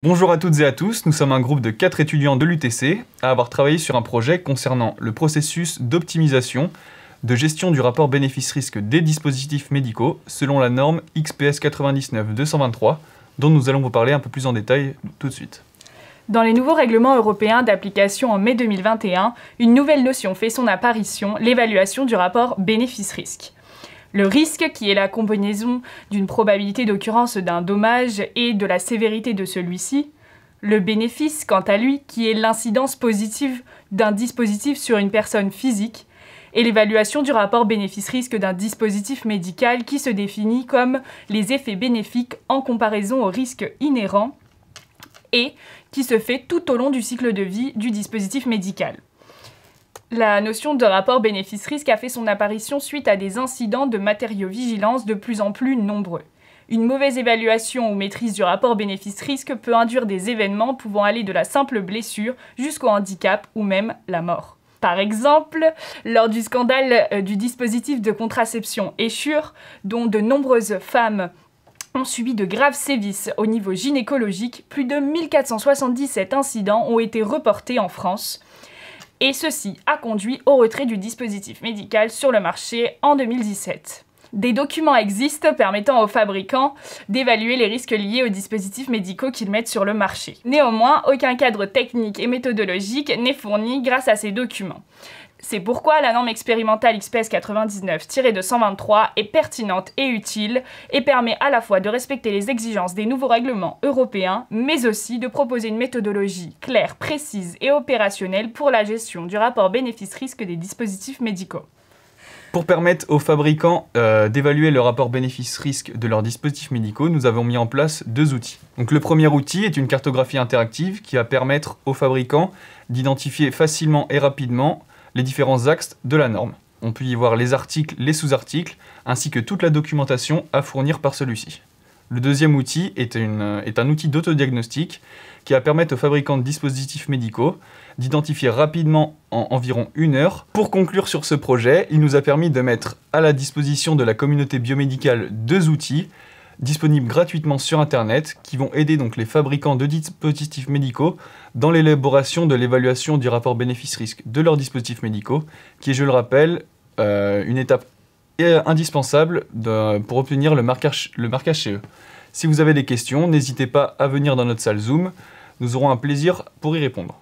Bonjour à toutes et à tous, nous sommes un groupe de 4 étudiants de l'UTC à avoir travaillé sur un projet concernant le processus d'optimisation de gestion du rapport bénéfice-risque des dispositifs médicaux selon la norme XPS 99-223 dont nous allons vous parler un peu plus en détail tout de suite. Dans les nouveaux règlements européens d'application en mai 2021, une nouvelle notion fait son apparition, l'évaluation du rapport bénéfice-risque. Le risque, qui est la combinaison d'une probabilité d'occurrence d'un dommage et de la sévérité de celui-ci. Le bénéfice, quant à lui, qui est l'incidence positive d'un dispositif sur une personne physique. Et l'évaluation du rapport bénéfice-risque d'un dispositif médical qui se définit comme les effets bénéfiques en comparaison aux risques inhérents et qui se fait tout au long du cycle de vie du dispositif médical. La notion de rapport bénéfice-risque a fait son apparition suite à des incidents de matériovigilance de plus en plus nombreux. Une mauvaise évaluation ou maîtrise du rapport bénéfice-risque peut induire des événements pouvant aller de la simple blessure jusqu'au handicap ou même la mort. Par exemple, lors du scandale du dispositif de contraception Essure, dont de nombreuses femmes ont subi de graves sévices au niveau gynécologique, plus de 1477 incidents ont été reportés en France. Et ceci a conduit au retrait du dispositif médical sur le marché en 2017. Des documents existent permettant aux fabricants d'évaluer les risques liés aux dispositifs médicaux qu'ils mettent sur le marché. Néanmoins, aucun cadre technique et méthodologique n'est fourni grâce à ces documents. C'est pourquoi la norme expérimentale XPS 99-223 est pertinente et utile et permet à la fois de respecter les exigences des nouveaux règlements européens, mais aussi de proposer une méthodologie claire, précise et opérationnelle pour la gestion du rapport bénéfice-risque des dispositifs médicaux. Pour permettre aux fabricants d'évaluer le rapport bénéfice-risque de leurs dispositifs médicaux, nous avons mis en place 2 outils. Donc, le premier outil est une cartographie interactive qui va permettre aux fabricants d'identifier facilement et rapidement les différents axes de la norme. On peut y voir les articles, les sous-articles, ainsi que toute la documentation à fournir par celui-ci. Le deuxième outil est un outil d'autodiagnostic qui va permettre aux fabricants de dispositifs médicaux d'identifier rapidement en environ 1 heure. Pour conclure sur ce projet, il nous a permis de mettre à la disposition de la communauté biomédicale 2 outils disponibles gratuitement sur Internet qui vont aider donc les fabricants de dispositifs médicaux dans l'élaboration de l'évaluation du rapport bénéfice-risque de leurs dispositifs médicaux, qui est, je le rappelle, une étape indispensable pour obtenir le marquage CE. Si vous avez des questions, n'hésitez pas à venir dans notre salle Zoom, nous aurons un plaisir pour y répondre.